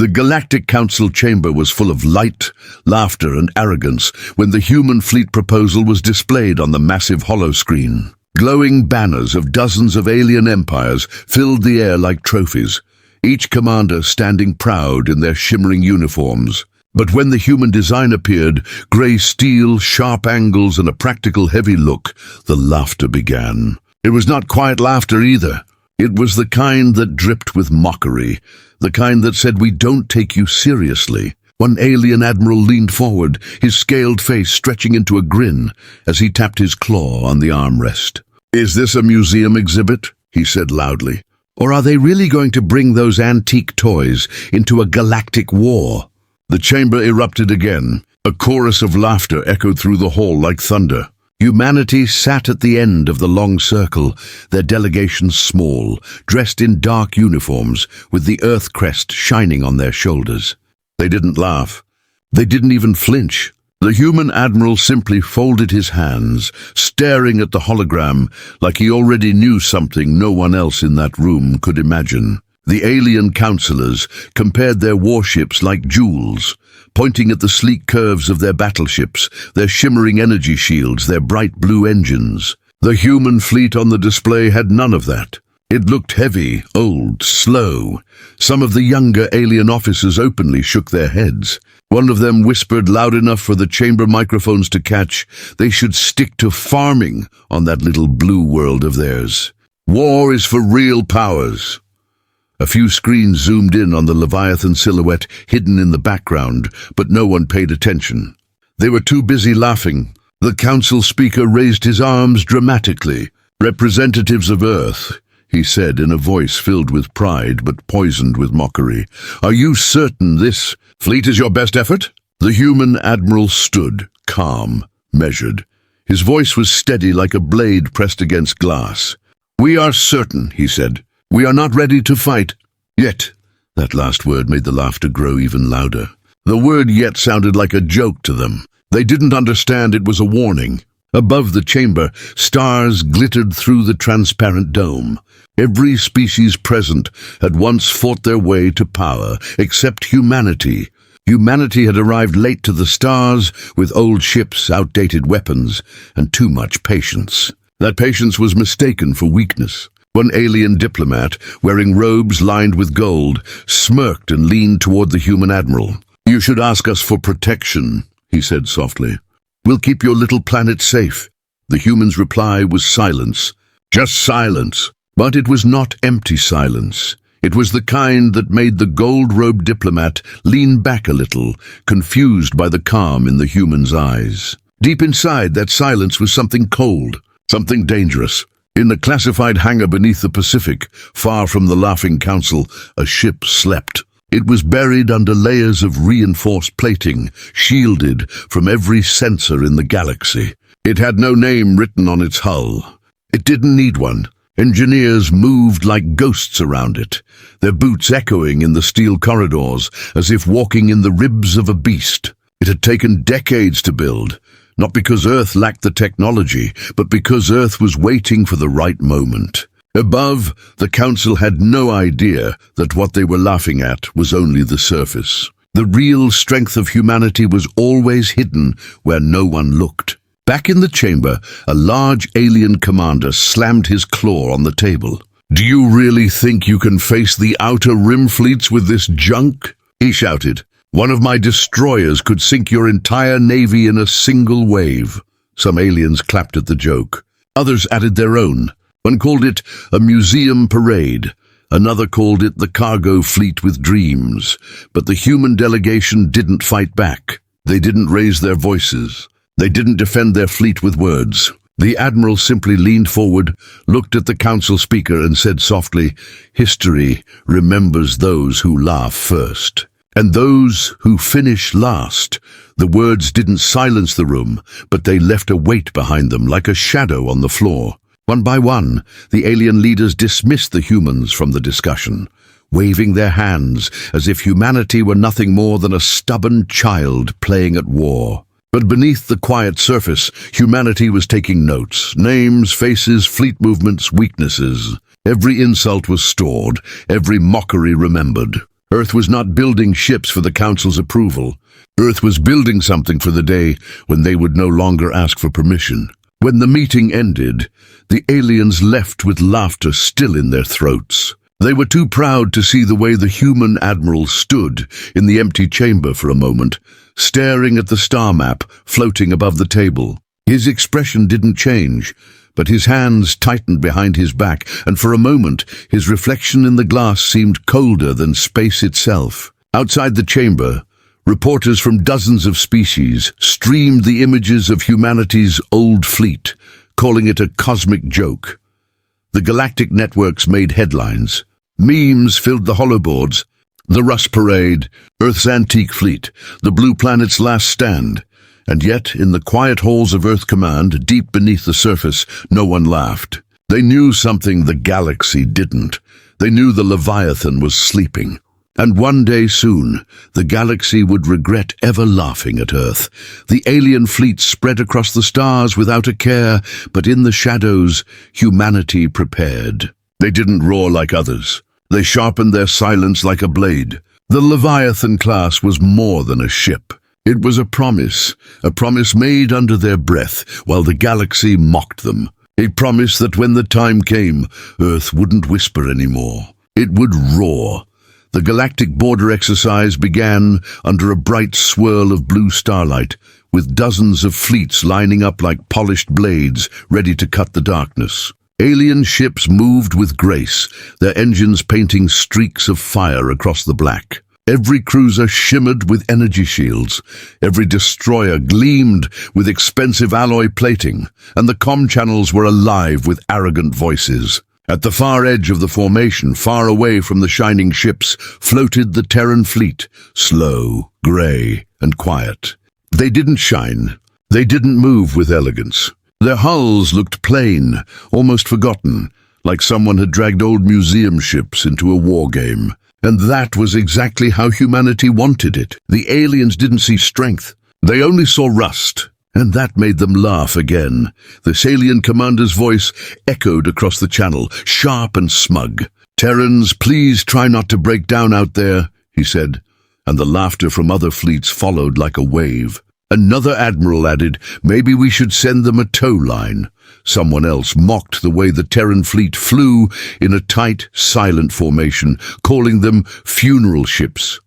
The Galactic Council chamber was full of light, laughter, and arrogance when the human fleet proposal was displayed on the massive holoscreen. Glowing banners of dozens of alien empires filled the air like trophies, each commander standing proud in their shimmering uniforms. But when the human design appeared, grey steel, sharp angles, and a practical heavy look, the laughter began. It was not quiet laughter either. It was the kind that dripped with mockery, the kind that said, "We don't take you seriously." One alien admiral leaned forward, his scaled face stretching into a grin as he tapped his claw on the armrest. "Is this a museum exhibit?" he said loudly. "Or are they really going to bring those antique toys into a galactic war?" The chamber erupted again. A chorus of laughter echoed through the hall like thunder. Humanity sat at the end of the long circle, their delegations small, dressed in dark uniforms, with the Earth crest shining on their shoulders. They didn't laugh. They didn't even flinch. The human admiral simply folded his hands, staring at the hologram like he already knew something no one else in that room could imagine. The alien counselors compared their warships like jewels, pointing at the sleek curves of their battleships, their shimmering energy shields, their bright blue engines. The human fleet on the display had none of that. It looked heavy, old, slow. Some of the younger alien officers openly shook their heads. One of them whispered loud enough for the chamber microphones to catch, they should stick to farming on that little blue world of theirs. War is for real powers. A few screens zoomed in on the Leviathan silhouette hidden in the background, but no one paid attention. They were too busy laughing. The council speaker raised his arms dramatically. "Representatives of Earth," he said in a voice filled with pride but poisoned with mockery, "are you certain this fleet is your best effort?" The human admiral stood, calm, measured. His voice was steady like a blade pressed against glass. "We are certain," he said. "We are not ready to fight yet." That last word made the laughter grow even louder. The word "yet" sounded like a joke to them. They didn't understand it was a warning. Above the chamber, stars glittered through the transparent dome. Every species present had once fought their way to power, except humanity. Humanity had arrived late to the stars with old ships, outdated weapons, and too much patience. That patience was mistaken for weakness. One alien diplomat, wearing robes lined with gold, smirked and leaned toward the human admiral. "You should ask us for protection," he said softly. "We'll keep your little planet safe." The human's reply was silence. Just silence. But it was not empty silence. It was the kind that made the gold-robed diplomat lean back a little, confused by the calm in the human's eyes. Deep inside, that silence was something cold, something dangerous. In the classified hangar beneath the Pacific, far from the laughing council, a ship slept. It was buried under layers of reinforced plating, shielded from every sensor in the galaxy. It had no name written on its hull. It didn't need one. Engineers moved like ghosts around it, their boots echoing in the steel corridors as if walking in the ribs of a beast. It had taken decades to build, not because Earth lacked the technology, but because Earth was waiting for the right moment. Above, the Council had no idea that what they were laughing at was only the surface. The real strength of humanity was always hidden where no one looked. Back in the chamber, a large alien commander slammed his claw on the table. "Do you really think you can face the Outer Rim fleets with this junk?" he shouted. "One of my destroyers could sink your entire navy in a single wave." Some aliens clapped at the joke. Others added their own. One called it a museum parade. Another called it the cargo fleet with dreams. But the human delegation didn't fight back. They didn't raise their voices. They didn't defend their fleet with words. The admiral simply leaned forward, looked at the council speaker and said softly, "History remembers those who laugh first. And those who finish last." The words didn't silence the room, but they left a weight behind them like a shadow on the floor. One by one, the alien leaders dismissed the humans from the discussion, waving their hands as if humanity were nothing more than a stubborn child playing at war. But beneath the quiet surface, humanity was taking notes, names, faces, fleet movements, weaknesses. Every insult was stored, every mockery remembered. Earth was not building ships for the Council's approval. Earth was building something for the day when they would no longer ask for permission. When the meeting ended, the aliens left with laughter still in their throats. They were too proud to see the way the human admiral stood in the empty chamber for a moment, staring at the star map floating above the table. His expression didn't change, but his hands tightened behind his back, and for a moment his reflection in the glass seemed colder than space itself. Outside the chamber, reporters from dozens of species streamed the images of humanity's old fleet, calling it a cosmic joke. The galactic networks made headlines. Memes filled the holoboards. The Rust Parade, Earth's antique fleet, the Blue Planet's last stand. And yet, in the quiet halls of Earth Command, deep beneath the surface, no one laughed. They knew something the galaxy didn't. They knew the Leviathan was sleeping. And one day soon, the galaxy would regret ever laughing at Earth. The alien fleet spread across the stars without a care, but in the shadows, humanity prepared. They didn't roar like others. They sharpened their silence like a blade. The Leviathan-Class was more than a ship. It was a promise made under their breath while the galaxy mocked them. A promise that when the time came, Earth wouldn't whisper anymore. It would roar. The galactic border exercise began under a bright swirl of blue starlight, with dozens of fleets lining up like polished blades ready to cut the darkness. Alien ships moved with grace, their engines painting streaks of fire across the black. Every cruiser shimmered with energy shields. Every destroyer gleamed with expensive alloy plating, and the comm channels were alive with arrogant voices. At the far edge of the formation, far away from the shining ships, floated the Terran fleet, slow, grey, and quiet. They didn't shine. They didn't move with elegance. Their hulls looked plain, almost forgotten, like someone had dragged old museum ships into a war game. And that was exactly how humanity wanted it. The aliens didn't see strength. They only saw rust. And that made them laugh again. The alien commander's voice echoed across the channel, sharp and smug. "Terrans, please try not to break down out there," he said, and the laughter from other fleets followed like a wave. Another admiral added, "Maybe we should send them a tow line." Someone else mocked the way the Terran fleet flew in a tight, silent formation, calling them funeral ships.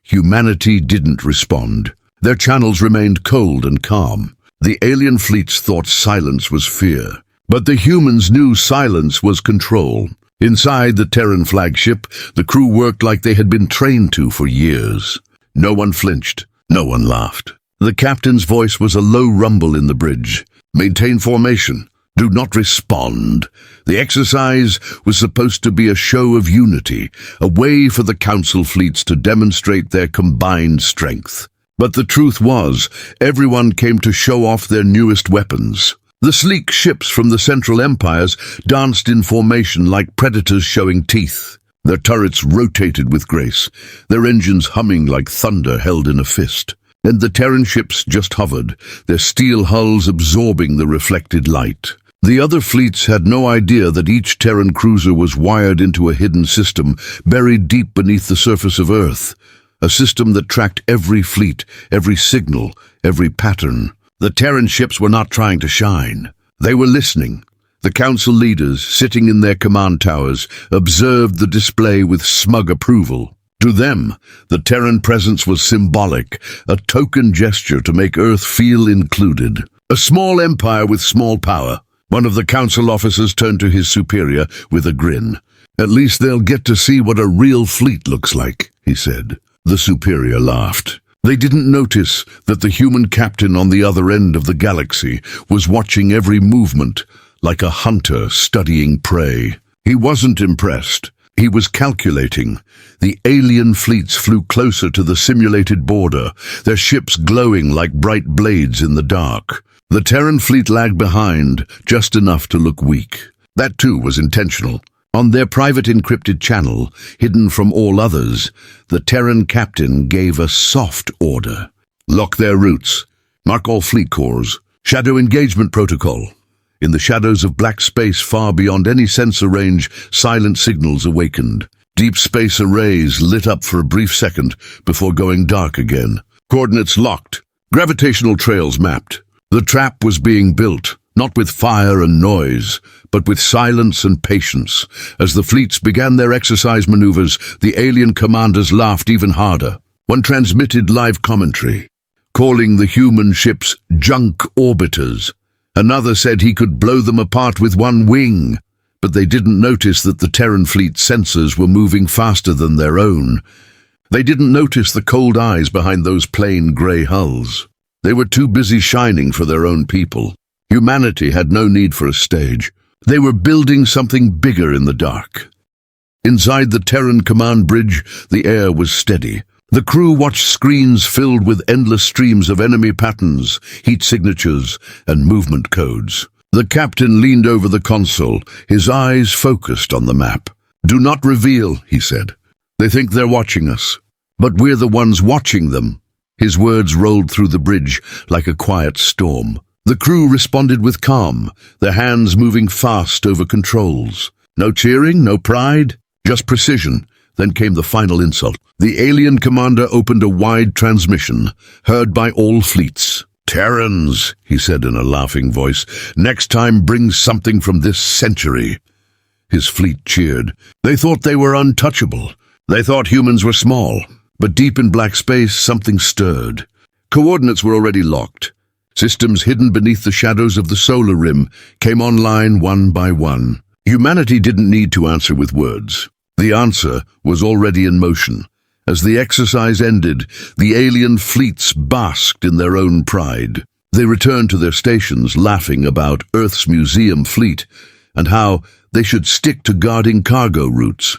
Humanity didn't respond. Their channels remained cold and calm. The alien fleets thought silence was fear, but the humans knew silence was control. Inside the Terran flagship, the crew worked like they had been trained to for years. No one flinched. No one laughed. The captain's voice was a low rumble in the bridge. "Maintain formation. Do not respond." The exercise was supposed to be a show of unity, a way for the Council fleets to demonstrate their combined strength. But the truth was, everyone came to show off their newest weapons. The sleek ships from the Central Empires danced in formation like predators showing teeth. Their turrets rotated with grace, their engines humming like thunder held in a fist. And the Terran ships just hovered, their steel hulls absorbing the reflected light. The other fleets had no idea that each Terran cruiser was wired into a hidden system buried deep beneath the surface of Earth. A system that tracked every fleet, every signal, every pattern. The Terran ships were not trying to shine. They were listening. The Council leaders, sitting in their command towers, observed the display with smug approval. To them, the Terran presence was symbolic, a token gesture to make Earth feel included. A small empire with small power. One of the Council officers turned to his superior with a grin. "At least they'll get to see what a real fleet looks like," he said. The superior laughed. They didn't notice that the human captain on the other end of the galaxy was watching every movement, like a hunter studying prey. He wasn't impressed. He was calculating. The alien fleets flew closer to the simulated border, their ships glowing like bright blades in the dark. The Terran fleet lagged behind, just enough to look weak. That too was intentional. On their private encrypted channel, hidden from all others, the Terran captain gave a soft order. "Lock their routes. Mark all fleet cores. Shadow engagement protocol." In the shadows of black space far beyond any sensor range, silent signals awakened. Deep space arrays lit up for a brief second before going dark again. Coordinates locked. Gravitational trails mapped. The trap was being built, not with fire and noise, but with silence and patience. As the fleets began their exercise maneuvers, the alien commanders laughed even harder. One transmitted live commentary, calling the human ships junk orbiters. Another said he could blow them apart with one wing. But they didn't notice that the Terran fleet sensors were moving faster than their own. They didn't notice the cold eyes behind those plain grey hulls. They were too busy shining for their own people. Humanity had no need for a stage. They were building something bigger in the dark. Inside the Terran command bridge, the air was steady. The crew watched screens filled with endless streams of enemy patterns, heat signatures, and movement codes. The captain leaned over the console, his eyes focused on the map. "Do not reveal," he said. "They think they're watching us, but we're the ones watching them." His words rolled through the bridge like a quiet storm. The crew responded with calm, their hands moving fast over controls. No cheering, no pride, just precision. Then came the final insult. The alien commander opened a wide transmission, heard by all fleets. "Terrans," he said in a laughing voice, "next time bring something from this century." His fleet cheered. They thought they were untouchable. They thought humans were small. But deep in black space, something stirred. Coordinates were already locked. Systems hidden beneath the shadows of the solar rim came online one by one. Humanity didn't need to answer with words. The answer was already in motion. As the exercise ended, the alien fleets basked in their own pride. They returned to their stations laughing about Earth's museum fleet and how they should stick to guarding cargo routes.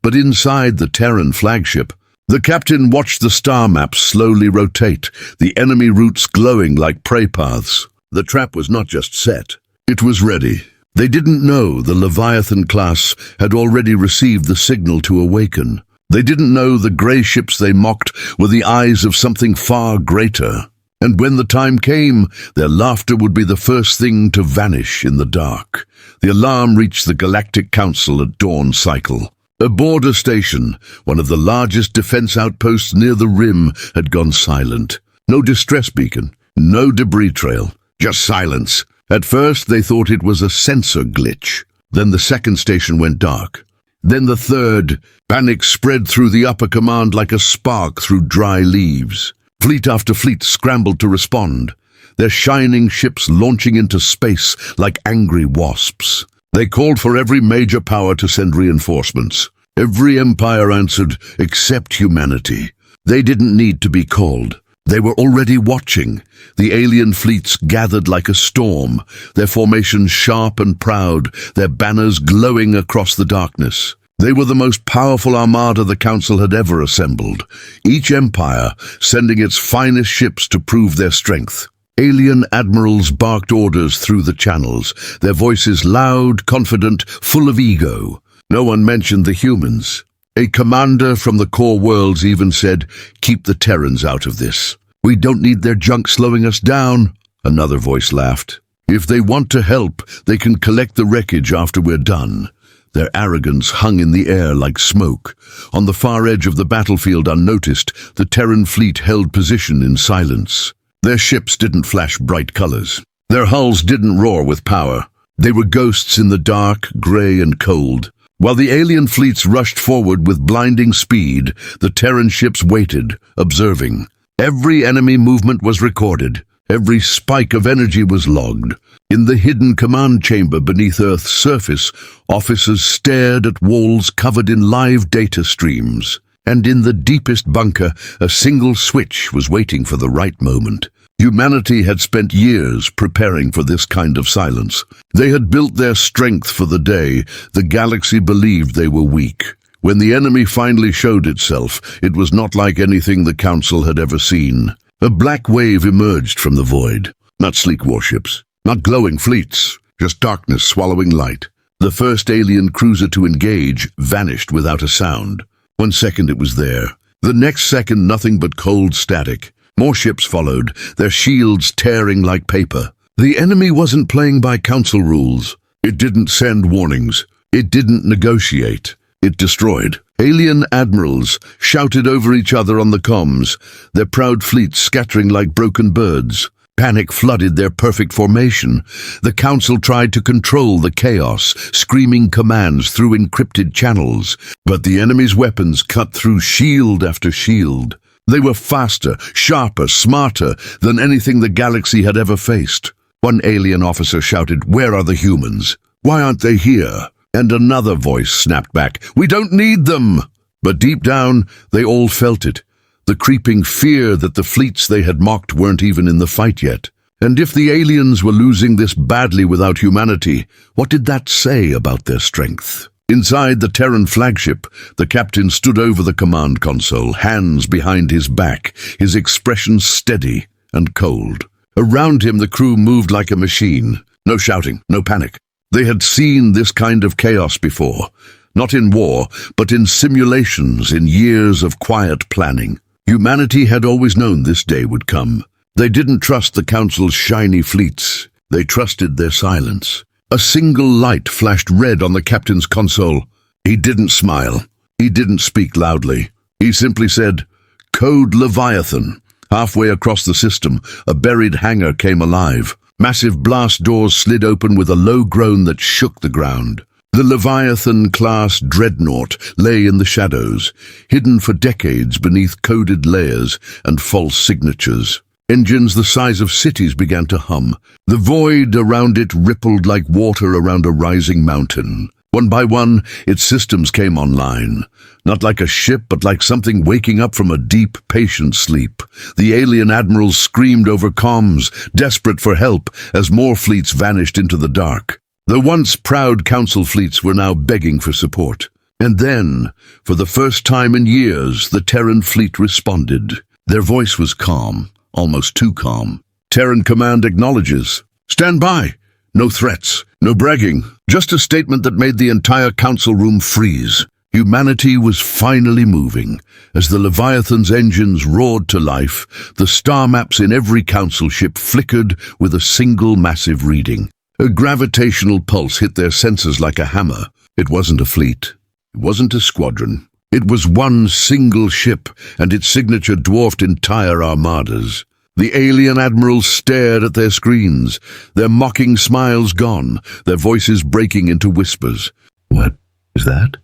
But inside the Terran flagship, the captain watched the star maps slowly rotate, the enemy routes glowing like prey paths. The trap was not just set, it was ready. They didn't know the Leviathan-Class had already received the signal to awaken. They didn't know the grey ships they mocked were the eyes of something far greater. And when the time came, their laughter would be the first thing to vanish in the dark. The alarm reached the Galactic Council at dawn cycle. Aboard a station, one of the largest defense outposts near the rim had gone silent. No distress beacon, no debris trail, just silence. At first they thought it was a sensor glitch. Then the second station went dark. Then the third. Panic spread through the upper command like a spark through dry leaves. Fleet after fleet scrambled to respond, their shining ships launching into space like angry wasps. They called for every major power to send reinforcements. Every empire answered, except humanity. They didn't need to be called. They were already watching. The alien fleets gathered like a storm, their formations sharp and proud, their banners glowing across the darkness. They were the most powerful armada the Council had ever assembled, each empire sending its finest ships to prove their strength. Alien admirals barked orders through the channels, their voices loud, confident, full of ego. No one mentioned the humans. A commander from the core worlds even said, "Keep the Terrans out of this. We don't need their junk slowing us down." Another voice laughed. "If they want to help, they can collect the wreckage after we're done." Their arrogance hung in the air like smoke. On the far edge of the battlefield, unnoticed, the Terran fleet held position in silence. Their ships didn't flash bright colors. Their hulls didn't roar with power. They were ghosts in the dark, gray and cold. While the alien fleets rushed forward with blinding speed, the Terran ships waited, observing. Every enemy movement was recorded. Every spike of energy was logged. In the hidden command chamber beneath Earth's surface, officers stared at walls covered in live data streams. And in the deepest bunker, a single switch was waiting for the right moment. Humanity had spent years preparing for this kind of silence. They had built their strength for the day the galaxy believed they were weak. When the enemy finally showed itself, it was not like anything the Council had ever seen. A black wave emerged from the void. Not sleek warships, not glowing fleets, just darkness swallowing light. The first alien cruiser to engage vanished without a sound. 1 second it was there. The next second nothing but cold static. More ships followed, their shields tearing like paper. The enemy wasn't playing by Council rules. It didn't send warnings. It didn't negotiate. it destroyed. Alien admirals shouted over each other on the comms, their proud fleets scattering like broken birds. Panic flooded their perfect formation. The Council tried to control the chaos, screaming commands through encrypted channels. But the enemy's weapons cut through shield after shield. They were faster, sharper, smarter than anything the galaxy had ever faced. One alien officer shouted, "Where are the humans? Why aren't they here?" And another voice snapped back, "We don't need them!" But deep down, they all felt it. The creeping fear that the fleets they had mocked weren't even in the fight yet. And if the aliens were losing this badly without humanity, what did that say about their strength? Inside the Terran flagship, the captain stood over the command console, hands behind his back, his expression steady and cold. Around him, the crew moved like a machine. No shouting, no panic. They had seen this kind of chaos before. Not in war, but in simulations, in years of quiet planning. Humanity had always known this day would come. They didn't trust the Council's shiny fleets. They trusted their silence. A single light flashed red on the captain's console. He didn't smile. He didn't speak loudly. He simply said, "Code Leviathan." Halfway across the system, a buried hangar came alive. Massive blast doors slid open with a low groan that shook the ground. The Leviathan-Class Dreadnought lay in the shadows, hidden for decades beneath coded layers and false signatures. Engines the size of cities began to hum. The void around it rippled like water around a rising mountain. One by one, its systems came online. Not like a ship, but like something waking up from a deep, patient sleep. The alien admirals screamed over comms, desperate for help, as more fleets vanished into the dark. The once proud Council fleets were now begging for support. And then, for the first time in years, the Terran fleet responded. Their voice was calm, almost too calm. Terran Command acknowledges. Stand by. No threats, no bragging, just a statement that made the entire Council room freeze. Humanity was finally moving. As the Leviathan's engines roared to life, the star maps in every Council ship flickered with a single massive reading. A gravitational pulse hit their senses like a hammer. It wasn't a fleet. It wasn't a squadron. It was one single ship, and its signature dwarfed entire armadas. The alien admirals stared at their screens, their mocking smiles gone, their voices breaking into whispers. What is that?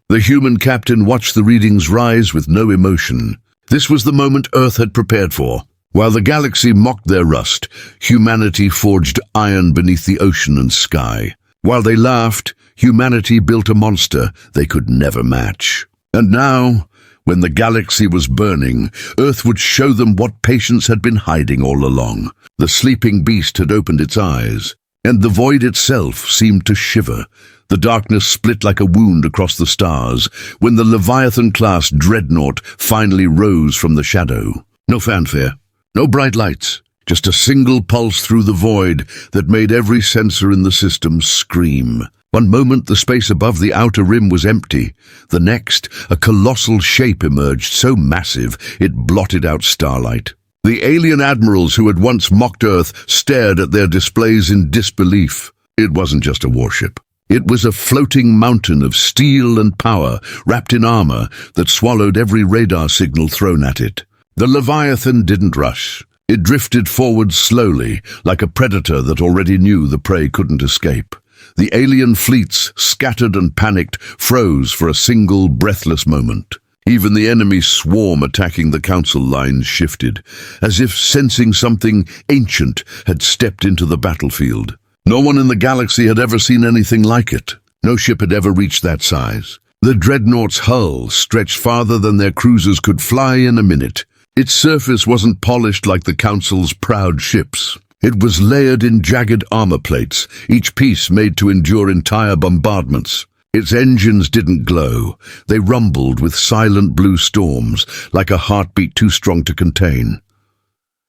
The human captain watched the readings rise with no emotion. This was the moment Earth had prepared for. While the galaxy mocked their rust, humanity forged iron beneath the ocean and sky. While they laughed, humanity built a monster they could never match. And now, when the galaxy was burning, Earth would show them what patience had been hiding all along. The sleeping beast had opened its eyes, and the void itself seemed to shiver. The darkness split like a wound across the stars when the Leviathan-Class Dreadnought finally rose from the shadow. No fanfare. No bright lights, just a single pulse through the void that made every sensor in the system scream. One moment, the space above the outer rim was empty. The next, a colossal shape emerged, so massive it blotted out starlight. The alien admirals who had once mocked Earth stared at their displays in disbelief. It wasn't just a warship. It was a floating mountain of steel and power, wrapped in armor, that swallowed every radar signal thrown at it. The Leviathan didn't rush. It drifted forward slowly, like a predator that already knew the prey couldn't escape. The alien fleets, scattered and panicked, froze for a single, breathless moment. Even the enemy swarm attacking the Council lines shifted, as if sensing something ancient had stepped into the battlefield. No one in the galaxy had ever seen anything like it. No ship had ever reached that size. The Dreadnought's hull stretched farther than their cruisers could fly in a minute. Its surface wasn't polished like the Council's proud ships. It was layered in jagged armor plates, each piece made to endure entire bombardments. Its engines didn't glow. They rumbled with silent blue storms, like a heartbeat too strong to contain.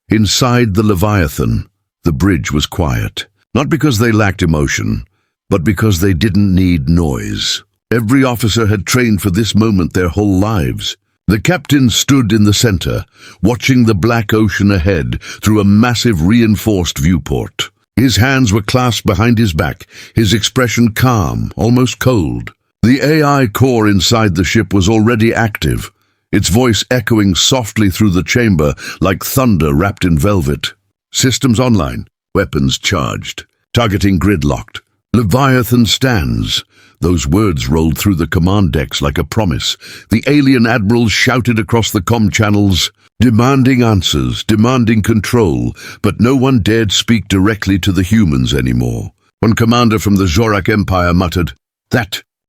Inside the Leviathan, the bridge was quiet. Not because they lacked emotion, but because they didn't need noise. Every officer had trained for this moment their whole lives. The captain stood in the center, watching the black ocean ahead through a massive reinforced viewport. His hands were clasped behind his back, his expression calm, almost cold. The AI core inside the ship was already active, its voice echoing softly through the chamber like thunder wrapped in velvet. Systems online, weapons charged, targeting grid locked. Leviathan stands. Those words rolled through the command decks like a promise. The alien admirals shouted across the comm channels, demanding answers, demanding control, but no one dared speak directly to the humans anymore. One commander from the Zorak Empire muttered,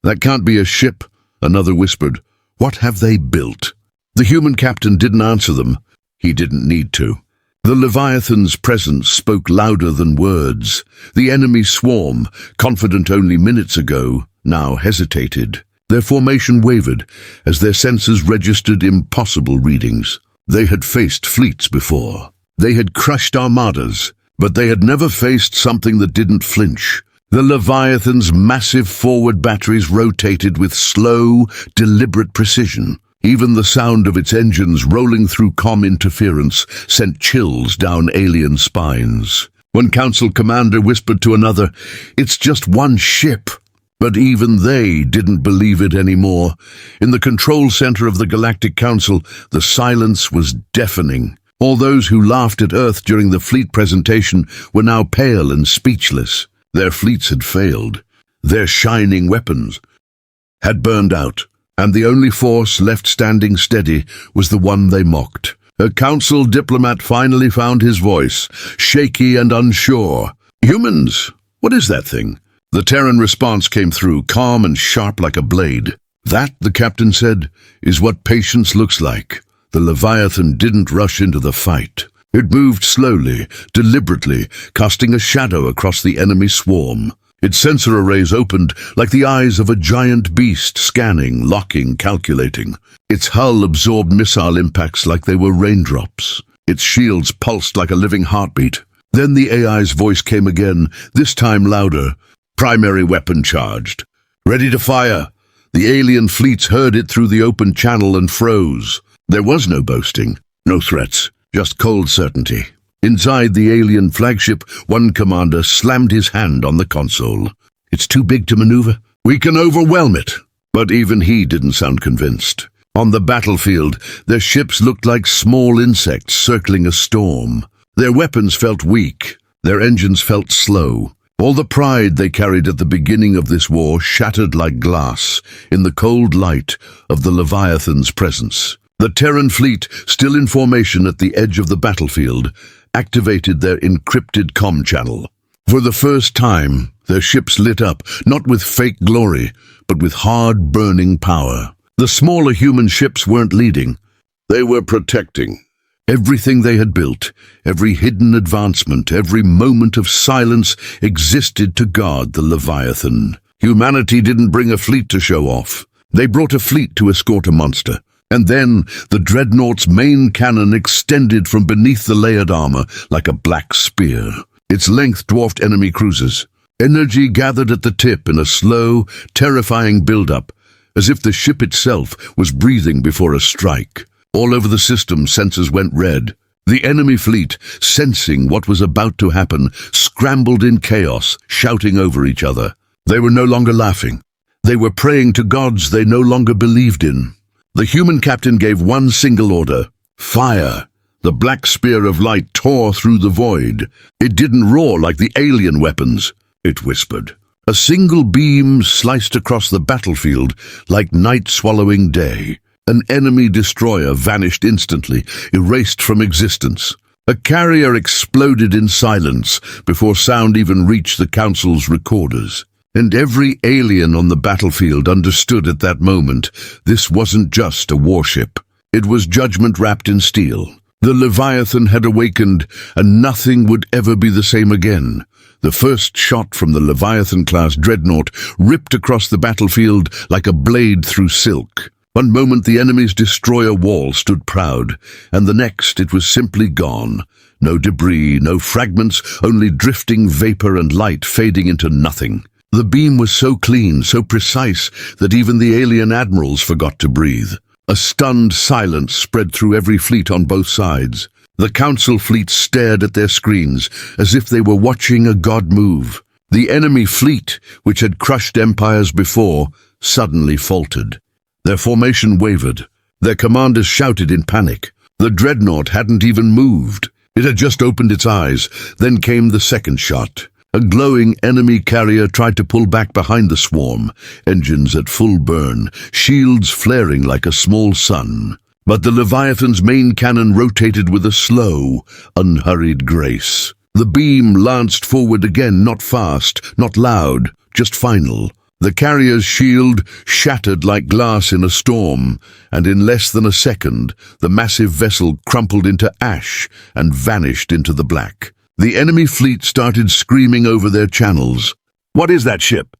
That can't be a ship," another whispered. "What have they built?" The human captain didn't answer them. He didn't need to. The Leviathan's presence spoke louder than words. The enemy swarm, confident only minutes ago, now hesitated. Their formation wavered as their sensors registered impossible readings. They had faced fleets before. They had crushed armadas, but they had never faced something that didn't flinch. The Leviathan's massive forward batteries rotated with slow, deliberate precision. Even the sound of its engines rolling through comm interference sent chills down alien spines. One council commander whispered to another, "It's just one ship." But even they didn't believe it anymore. In the control center of the Galactic Council, the silence was deafening. All those who laughed at Earth during the fleet presentation were now pale and speechless. Their fleets had failed. Their shining weapons had burned out, and the only force left standing steady was the one they mocked. A council diplomat finally found his voice, shaky and unsure. "Humans, what is that thing?" The Terran response came through, calm and sharp like a blade. "That," the captain said, "is what patience looks like." The Leviathan didn't rush into the fight. It moved slowly, deliberately, casting a shadow across the enemy swarm. Its sensor arrays opened like the eyes of a giant beast, scanning, locking, calculating. Its hull absorbed missile impacts like they were raindrops. Its shields pulsed like a living heartbeat. Then the AI's voice came again, this time louder. "Primary weapon charged. Ready to fire." The alien fleets heard it through the open channel and froze. There was no boasting, no threats, just cold certainty. Inside the alien flagship, one commander slammed his hand on the console. "It's too big to maneuver. We can overwhelm it." But even he didn't sound convinced. On the battlefield, their ships looked like small insects circling a storm. Their weapons felt weak. Their engines felt slow. All the pride they carried at the beginning of this war shattered like glass in the cold light of the Leviathan's presence. The Terran fleet, still in formation at the edge of the battlefield, activated their encrypted comm channel. For the first time, their ships lit up, not with fake glory, but with hard, burning power. The smaller human ships weren't leading. They were protecting. Everything they had built, every hidden advancement, every moment of silence existed to guard the Leviathan. Humanity didn't bring a fleet to show off. They brought a fleet to escort a monster. And then the Dreadnought's main cannon extended from beneath the layered armor like a black spear. Its length dwarfed enemy cruisers. Energy gathered at the tip in a slow, terrifying build-up, as if the ship itself was breathing before a strike. All over the system, sensors went red. The enemy fleet, sensing what was about to happen, scrambled in chaos, shouting over each other. They were no longer laughing. They were praying to gods they no longer believed in. The human captain gave one single order: fire. The black spear of light tore through the void. It didn't roar like the alien weapons. It whispered. A single beam sliced across the battlefield like night swallowing day. An enemy destroyer vanished instantly, erased from existence. A carrier exploded in silence before sound even reached the Council's recorders. And every alien on the battlefield understood at that moment this wasn't just a warship. It was judgment wrapped in steel. The Leviathan had awakened, and nothing would ever be the same again. The first shot from the Leviathan-Class Dreadnought ripped across the battlefield like a blade through silk. One moment the enemy's destroyer wall stood proud, and the next it was simply gone. No debris, no fragments, only drifting vapor and light fading into nothing. The beam was so clean, so precise, that even the alien admirals forgot to breathe. A stunned silence spread through every fleet on both sides. The Council fleet stared at their screens, as if they were watching a god move. The enemy fleet, which had crushed empires before, suddenly faltered. Their formation wavered. Their commanders shouted in panic. The Dreadnought hadn't even moved. It had just opened its eyes. Then came the second shot. A glowing enemy carrier tried to pull back behind the swarm, engines at full burn, shields flaring like a small sun. But the Leviathan's main cannon rotated with a slow, unhurried grace. The beam lanced forward again, not fast, not loud, just final. The carrier's shield shattered like glass in a storm, and in less than a second, the massive vessel crumpled into ash and vanished into the black. The enemy fleet started screaming over their channels. "What is that ship?"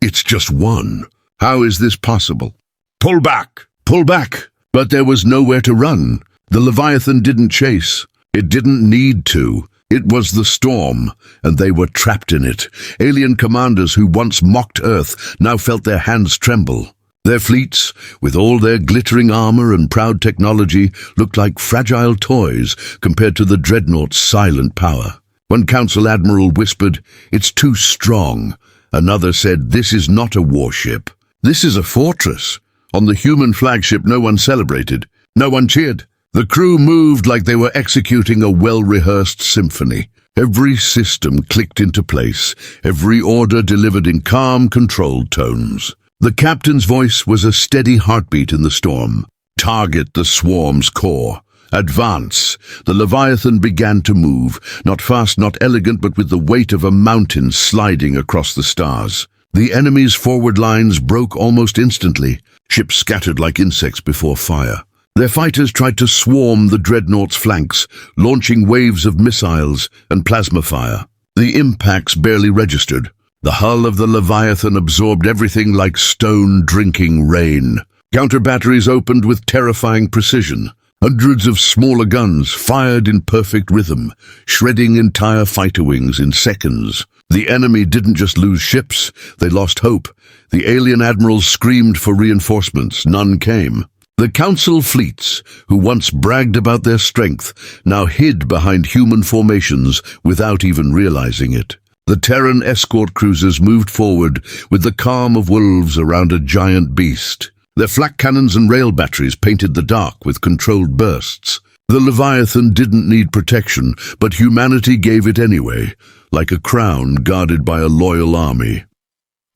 "It's just one. How is this possible?" "Pull back! Pull back!" But there was nowhere to run. The Leviathan didn't chase. It didn't need to. It was the storm, and they were trapped in it. Alien commanders who once mocked Earth now felt their hands tremble. Their fleets, with all their glittering armor and proud technology, looked like fragile toys compared to the Dreadnought's silent power. One Council Admiral whispered, "It's too strong." Another said, "This is not a warship. This is a fortress." On the human flagship, no one celebrated. No one cheered. The crew moved like they were executing a well-rehearsed symphony. Every system clicked into place, every order delivered in calm, controlled tones. The captain's voice was a steady heartbeat in the storm. "Target the swarm's core. Advance." The Leviathan began to move, not fast, not elegant, but with the weight of a mountain sliding across the stars. The enemy's forward lines broke almost instantly. Ships scattered like insects before fire. Their fighters tried to swarm the Dreadnought's flanks, launching waves of missiles and plasma fire. The impacts barely registered. The hull of the Leviathan absorbed everything like stone-drinking rain. Counter-batteries opened with terrifying precision. Hundreds of smaller guns fired in perfect rhythm, shredding entire fighter wings in seconds. The enemy didn't just lose ships, they lost hope. The alien admirals screamed for reinforcements. None came. The Council fleets, who once bragged about their strength, now hid behind human formations without even realizing it. The Terran escort cruisers moved forward with the calm of wolves around a giant beast. Their flak cannons and rail batteries painted the dark with controlled bursts. The Leviathan didn't need protection, but humanity gave it anyway, like a crown guarded by a loyal army.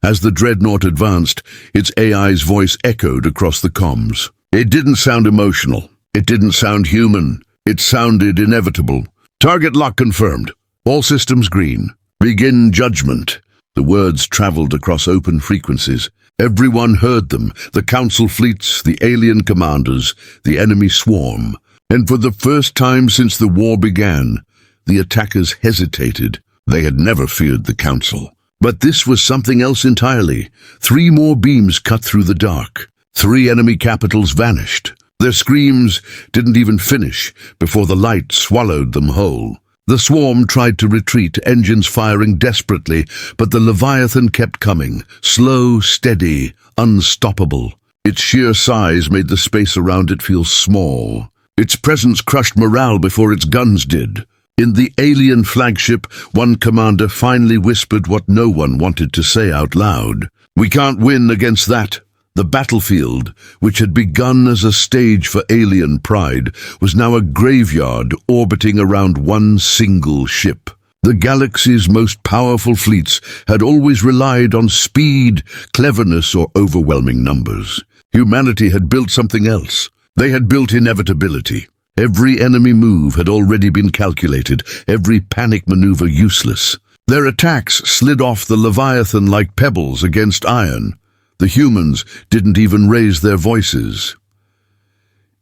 As the Dreadnought advanced, its AI's voice echoed across the comms. It didn't sound emotional. It didn't sound human. It sounded inevitable. "Target lock confirmed. All systems green. Begin judgment." The words traveled across open frequencies. Everyone heard them, the Council fleets, the alien commanders, the enemy swarm. And for the first time since the war began, the attackers hesitated. They had never feared the Council. But this was something else entirely. 3 more beams cut through the dark. 3 enemy capitals vanished. Their screams didn't even finish before the light swallowed them whole. The swarm tried to retreat, engines firing desperately, but the Leviathan kept coming, slow, steady, unstoppable. Its sheer size made the space around it feel small. Its presence crushed morale before its guns did. In the alien flagship, one commander finally whispered what no one wanted to say out loud. "We can't win against that." The battlefield, which had begun as a stage for alien pride, was now a graveyard orbiting around one single ship. The galaxy's most powerful fleets had always relied on speed, cleverness, or overwhelming numbers. Humanity had built something else. They had built inevitability. Every enemy move had already been calculated, every panic maneuver useless. Their attacks slid off the Leviathan like pebbles against iron. The humans didn't even raise their voices.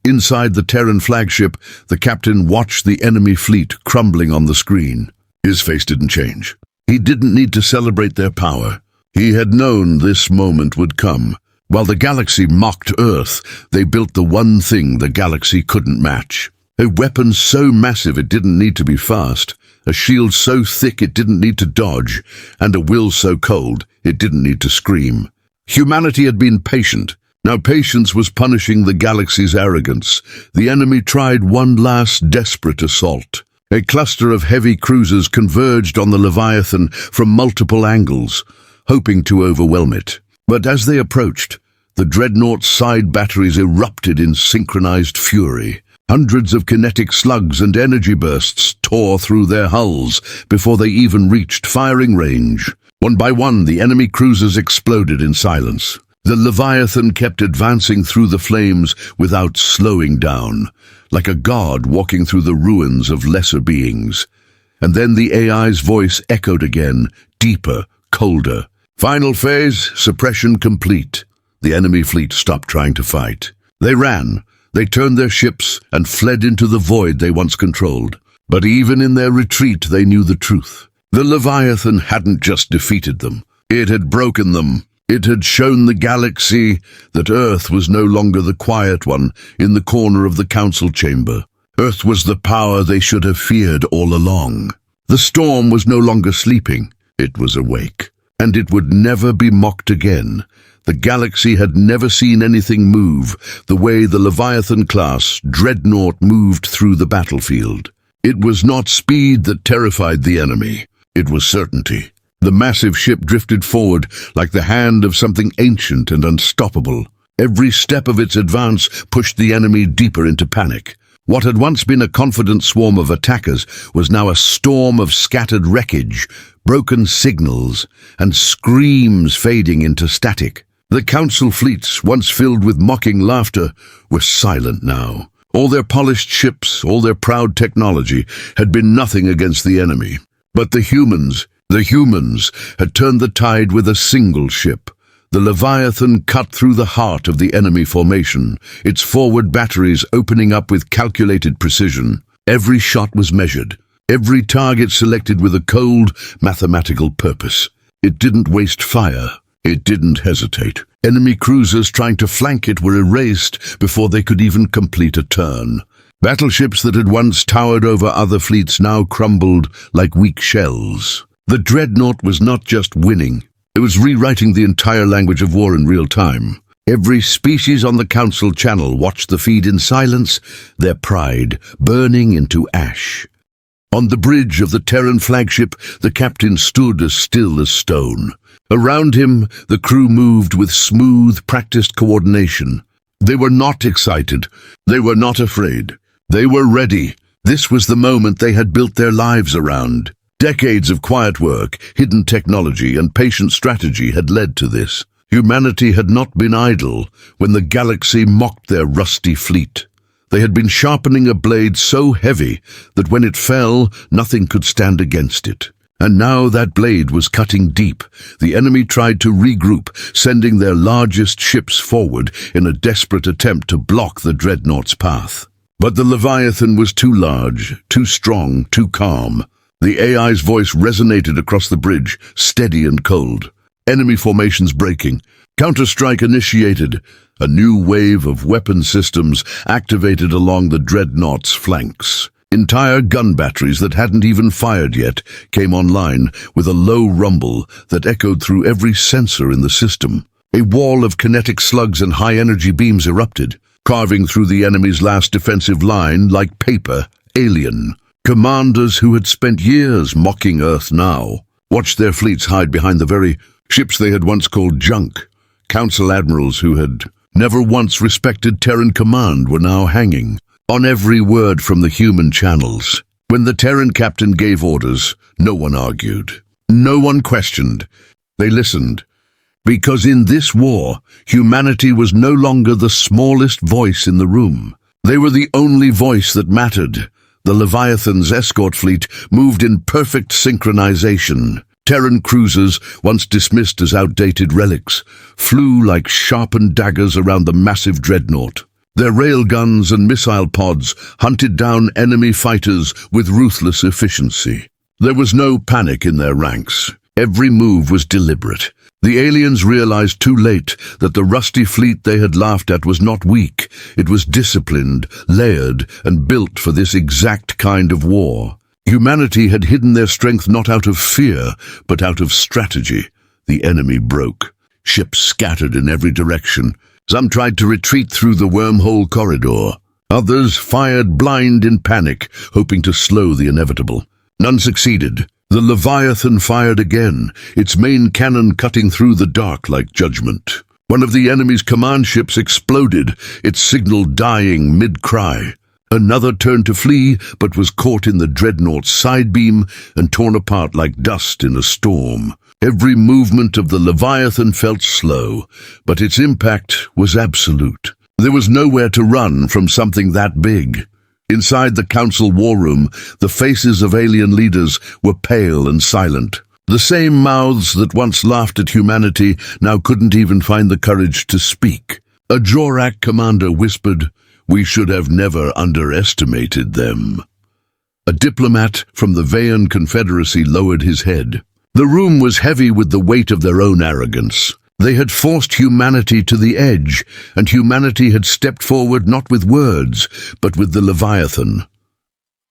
Inside the Terran flagship, the captain watched the enemy fleet crumbling on the screen. His face didn't change. He didn't need to celebrate their power. He had known this moment would come. While the galaxy mocked Earth, they built the one thing the galaxy couldn't match. A weapon so massive it didn't need to be fast, a shield so thick it didn't need to dodge, and a will so cold it didn't need to scream. Humanity had been patient. Now patience was punishing the galaxy's arrogance. The enemy tried one last desperate assault. A cluster of heavy cruisers converged on the Leviathan from multiple angles, hoping to overwhelm it. But as they approached, the Dreadnought's side batteries erupted in synchronized fury. Hundreds of kinetic slugs and energy bursts tore through their hulls before they even reached firing range. One by one, the enemy cruisers exploded in silence. The Leviathan kept advancing through the flames without slowing down, like a god walking through the ruins of lesser beings. And then the AI's voice echoed again, deeper, colder. Final phase, suppression complete. The enemy fleet stopped trying to fight. They ran. They turned their ships and fled into the void they once controlled. But even in their retreat, they knew the truth. The Leviathan hadn't just defeated them. It had broken them. It had shown the galaxy that Earth was no longer the quiet one in the corner of the council chamber. Earth was the power they should have feared all along. The storm was no longer sleeping. It was awake. And it would never be mocked again. The galaxy had never seen anything move the way the Leviathan-Class Dreadnought moved through the battlefield. It was not speed that terrified the enemy. It was certainty. The massive ship drifted forward like the hand of something ancient and unstoppable. Every step of its advance pushed the enemy deeper into panic. What had once been a confident swarm of attackers was now a storm of scattered wreckage, broken signals, and screams fading into static. The council fleets, once filled with mocking laughter, were silent now. All their polished ships, all their proud technology, had been nothing against the enemy. But the humans had turned the tide with a single ship. The Leviathan cut through the heart of the enemy formation, its forward batteries opening up with calculated precision. Every shot was measured, every target selected with a cold, mathematical purpose. It didn't waste fire. It didn't hesitate. Enemy cruisers trying to flank it were erased before they could even complete a turn. Battleships that had once towered over other fleets now crumbled like weak shells. The Dreadnought was not just winning. It was rewriting the entire language of war in real time. Every species on the Council Channel watched the feed in silence, their pride burning into ash. On the bridge of the Terran flagship, the captain stood as still as stone. Around him, the crew moved with smooth, practiced coordination. They were not excited. They were not afraid. They were ready. This was the moment they had built their lives around. Decades of quiet work, hidden technology, and patient strategy had led to this. Humanity had not been idle when the galaxy mocked their rusty fleet. They had been sharpening a blade so heavy that when it fell, nothing could stand against it. And now that blade was cutting deep. The enemy tried to regroup, sending their largest ships forward in a desperate attempt to block the Dreadnought's path. But the Leviathan was too large, too strong, too calm. The AI's voice resonated across the bridge, steady and cold. Enemy formations breaking. Counter-strike initiated. A new wave of weapon systems activated along the Dreadnought's flanks. Entire gun batteries that hadn't even fired yet came online with a low rumble that echoed through every sensor in the system. A wall of kinetic slugs and high-energy beams erupted, carving through the enemy's last defensive line like paper, alien. Commanders who had spent years mocking Earth now watched their fleets hide behind the very ships they had once called junk. Council admirals who had never once respected Terran command were now hanging on every word from the human channels. When the Terran captain gave orders, no one argued. No one questioned. They listened. Because in this war, humanity was no longer the smallest voice in the room. They were the only voice that mattered. The Leviathan's escort fleet moved in perfect synchronization. Terran cruisers, once dismissed as outdated relics, flew like sharpened daggers around the massive Dreadnought. Their railguns and missile pods hunted down enemy fighters with ruthless efficiency. There was no panic in their ranks. Every move was deliberate. The aliens realized too late that the rusty fleet they had laughed at was not weak. It was disciplined, layered, and built for this exact kind of war. Humanity had hidden their strength not out of fear, but out of strategy. The enemy broke. Ships scattered in every direction. Some tried to retreat through the wormhole corridor. Others fired blind in panic, hoping to slow the inevitable. None succeeded. The Leviathan fired again, its main cannon cutting through the dark like judgment. One of the enemy's command ships exploded, its signal dying mid-cry. Another turned to flee, but was caught in the Dreadnought's side beam and torn apart like dust in a storm. Every movement of the Leviathan felt slow, but its impact was absolute. There was nowhere to run from something that big. Inside the council war room, the faces of alien leaders were pale and silent. The same mouths that once laughed at humanity now couldn't even find the courage to speak. A Jorak commander whispered, "We should have never underestimated them." A diplomat from the Veyan Confederacy lowered his head. The room was heavy with the weight of their own arrogance. They had forced humanity to the edge, and humanity had stepped forward not with words, but with the Leviathan.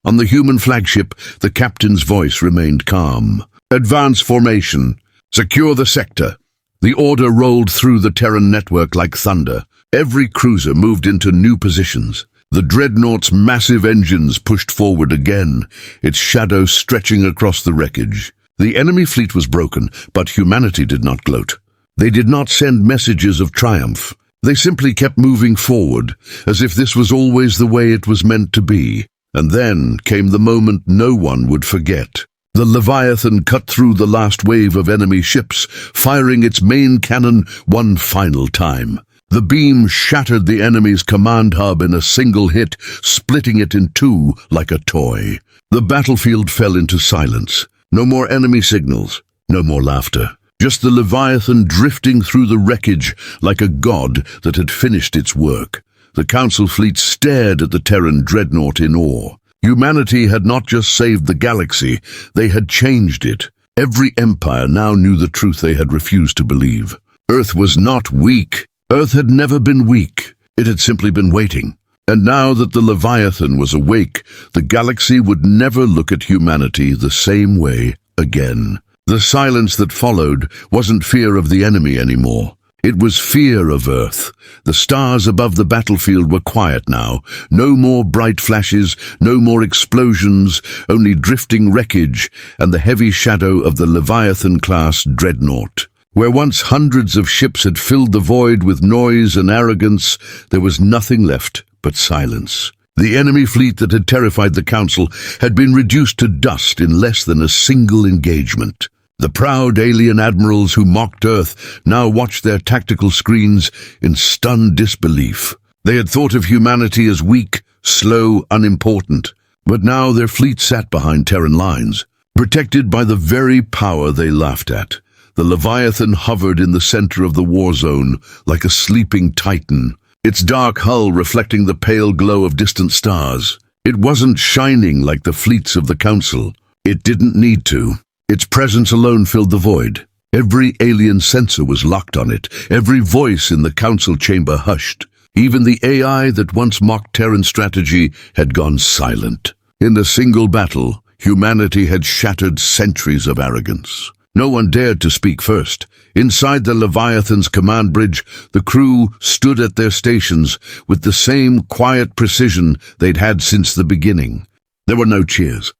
On the human flagship, the captain's voice remained calm. "Advance formation. Secure the sector." The order rolled through the Terran network like thunder. Every cruiser moved into new positions. The Dreadnought's massive engines pushed forward again, its shadow stretching across the wreckage. The enemy fleet was broken, but humanity did not gloat. They did not send messages of triumph. They simply kept moving forward, as if this was always the way it was meant to be. And then came the moment no one would forget. The Leviathan cut through the last wave of enemy ships, firing its main cannon one final time. The beam shattered the enemy's command hub in a single hit, splitting it in two like a toy. The battlefield fell into silence. No more enemy signals, no more laughter. Just the Leviathan drifting through the wreckage like a god that had finished its work. The Council fleet stared at the Terran Dreadnought in awe. Humanity had not just saved the galaxy, they had changed it. Every empire now knew the truth they had refused to believe. Earth was not weak. Earth had never been weak. It had simply been waiting. And now that the Leviathan was awake, the galaxy would never look at humanity the same way again. The silence that followed wasn't fear of the enemy anymore. It was fear of Earth. The stars above the battlefield were quiet now. No more bright flashes, no more explosions, only drifting wreckage and the heavy shadow of the Leviathan-Class Dreadnought. Where once hundreds of ships had filled the void with noise and arrogance, there was nothing left but silence. The enemy fleet that had terrified the Council had been reduced to dust in less than a single engagement. The proud alien admirals who mocked Earth now watched their tactical screens in stunned disbelief. They had thought of humanity as weak, slow, unimportant, but now their fleet sat behind Terran lines, protected by the very power they laughed at. The Leviathan hovered in the center of the war zone like a sleeping titan, its dark hull reflecting the pale glow of distant stars. It wasn't shining like the fleets of the Council. It didn't need to. Its presence alone filled the void. Every alien sensor was locked on it, every voice in the Council chamber hushed. Even the AI that once mocked Terran strategy had gone silent. In a single battle, humanity had shattered centuries of arrogance. No one dared to speak first. Inside the Leviathan's command bridge, the crew stood at their stations with the same quiet precision they'd had since the beginning. There were no cheers,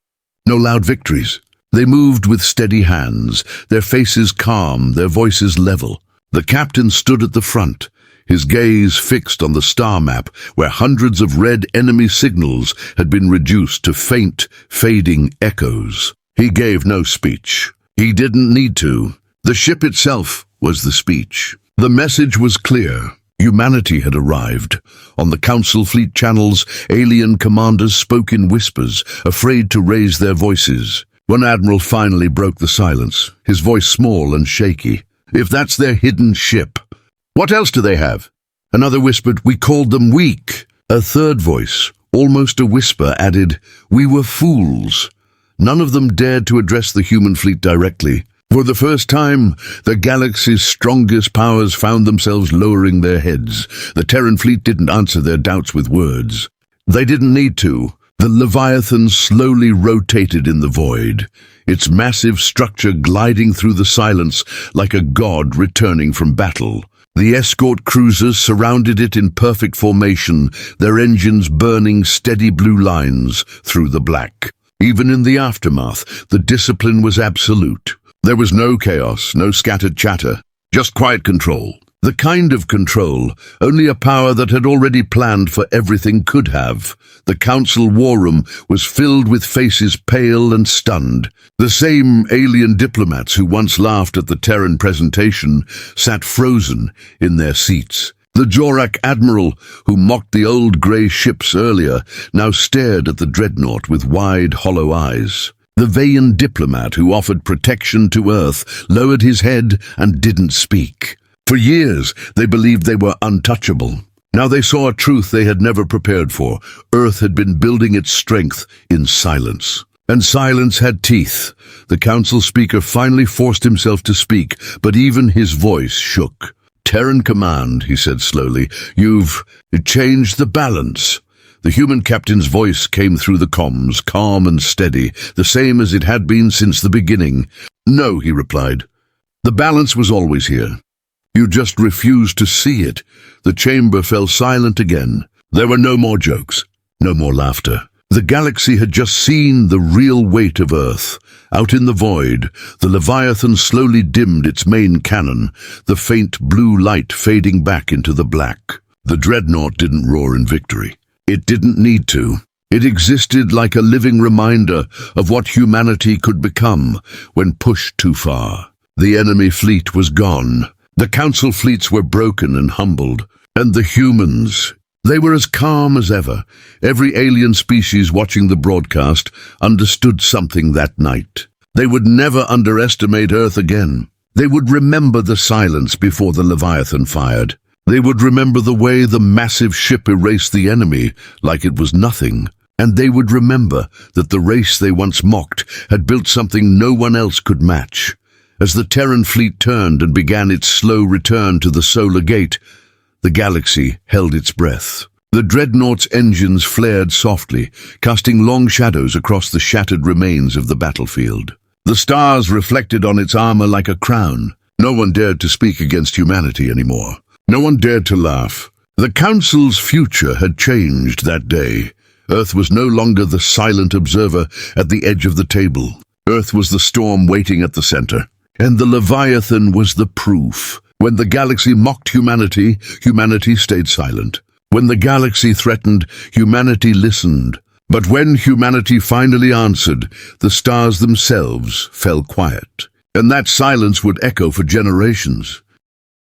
no loud victories. They moved with steady hands, their faces calm, their voices level. The captain stood at the front, his gaze fixed on the star map where hundreds of red enemy signals had been reduced to faint, fading echoes. He gave no speech. He didn't need to. The ship itself was the speech. The message was clear. Humanity had arrived. On the Council fleet channels, alien commanders spoke in whispers, afraid to raise their voices. One admiral finally broke the silence, his voice small and shaky. "If that's their hidden ship, what else do they have?" Another whispered, "We called them weak." A third voice, almost a whisper, added, "We were fools." None of them dared to address the human fleet directly. For the first time, the galaxy's strongest powers found themselves lowering their heads. The Terran fleet didn't answer their doubts with words. They didn't need to. The Leviathan slowly rotated in the void, its massive structure gliding through the silence like a god returning from battle. The escort cruisers surrounded it in perfect formation, their engines burning steady blue lines through the black. Even in the aftermath, the discipline was absolute. There was no chaos, no scattered chatter, just quiet control. The kind of control only a power that had already planned for everything could have. The council war room was filled with faces pale and stunned. The same alien diplomats who once laughed at the Terran presentation sat frozen in their seats. The Jorak admiral, who mocked the old grey ships earlier, now stared at the Dreadnought with wide, hollow eyes. The Vayan diplomat who offered protection to Earth lowered his head and didn't speak. For years, they believed they were untouchable. Now they saw a truth they had never prepared for. Earth had been building its strength in silence. And silence had teeth. The council speaker finally forced himself to speak, but even his voice shook. "Terran Command," he said slowly, "you've changed the balance." The human captain's voice came through the comms, calm and steady, the same as it had been since the beginning. "No," he replied. "The balance was always here. You just refused to see it." The chamber fell silent again. There were no more jokes, no more laughter. The galaxy had just seen the real weight of Earth. Out in the void, the Leviathan slowly dimmed its main cannon, the faint blue light fading back into the black. The Dreadnought didn't roar in victory. It didn't need to. It existed like a living reminder of what humanity could become when pushed too far. The enemy fleet was gone. The council fleets were broken and humbled. And the humans, they were as calm as ever. Every alien species watching the broadcast understood something that night. They would never underestimate Earth again. They would remember the silence before the Leviathan fired. They would remember the way the massive ship erased the enemy like it was nothing. And they would remember that the race they once mocked had built something no one else could match. As the Terran fleet turned and began its slow return to the solar gate, the galaxy held its breath. The Dreadnought's engines flared softly, casting long shadows across the shattered remains of the battlefield. The stars reflected on its armor like a crown. No one dared to speak against humanity anymore. No one dared to laugh. The Council's future had changed that day. Earth was no longer the silent observer at the edge of the table. Earth was the storm waiting at the center. And the Leviathan was the proof. When the galaxy mocked humanity, humanity stayed silent. When the galaxy threatened, humanity listened. But when humanity finally answered, the stars themselves fell quiet. And that silence would echo for generations.